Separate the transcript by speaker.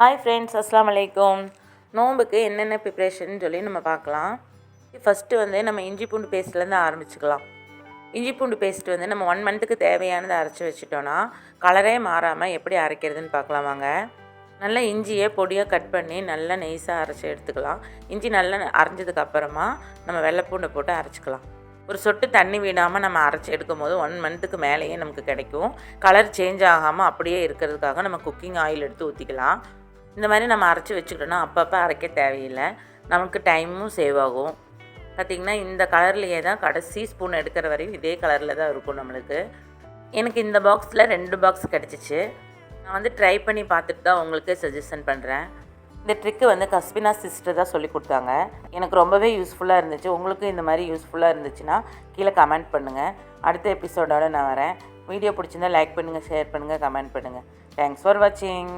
Speaker 1: Hi friends, அஸ்ஸலாமு அலைக்கும். நோம்புக்கு என்னென்ன ப்ரிப்ரேஷன் சொல்லி நம்ம பார்க்கலாம். ஃபஸ்ட்டு நம்ம இஞ்சி பூண்டு பேஸ்ட்லேருந்து ஆரம்பிச்சுக்கலாம். இஞ்சி பூண்டு பேஸ்ட் நம்ம 1 மந்த்துக்கு தேவையானதை அரைச்சி வச்சுட்டோன்னா கலரே மாறாமல் எப்படி அரைக்கிறதுன்னு பார்க்கலாம் வாங்க. நல்லா இஞ்சியை பொடியாக கட் பண்ணி நல்லா நெய்ஸாக அரைச்சி எடுத்துக்கலாம். இஞ்சி நல்லா அரைஞ்சதுக்கப்புறமா நம்ம வெள்ளைப்பூண்டை போட்டு அரைச்சிக்கலாம். ஒரு சொட்டு தண்ணி விடாமல் நம்ம அரைச்சி எடுக்கும் போது 1 மந்த்துக்கு மேலேயே நமக்கு கிடைக்கும். கலர் சேஞ்ச் ஆகாமல் அப்படியே இருக்கிறதுக்காக நம்ம குக்கிங் ஆயில் எடுத்து ஊற்றிக்கலாம். இந்த மாதிரி நம்ம அரைச்சி வச்சுக்கிட்டோன்னா அப்பப்போ அரைக்க தேவையில்லை, நமக்கு டைமும் சேவ் ஆகும். பார்த்திங்கன்னா இந்த கலர்லேயே தான் கடைசி ஸ்பூன் எடுக்கிற வரையும் இதே கலரில் தான் இருக்கும் நம்மளுக்கு. எனக்கு இந்த பாக்ஸில் 2 பாக்ஸ் கிடச்சிச்சு. நான் ட்ரை பண்ணி பார்த்துட்டு தான் உங்களுக்கு சஜஷன் பண்ணுறேன். இந்த ட்ரிக்கு கஸ்பினா சிஸ்டர் தான் சொல்லி கொடுத்தாங்க. எனக்கு ரொம்பவே யூஸ்ஃபுல்லாக இருந்துச்சு. உங்களுக்கு இந்த மாதிரி யூஸ்ஃபுல்லாக இருந்துச்சுன்னா கீழே கமெண்ட் பண்ணுங்கள். அடுத்த எபிசோடோடு நான் வரேன். வீடியோ பிடிச்சிருந்தா லைக் பண்ணுங்கள், ஷேர் பண்ணுங்கள், கமெண்ட் பண்ணுங்கள். தேங்க்ஸ் ஃபார் வாட்சிங்.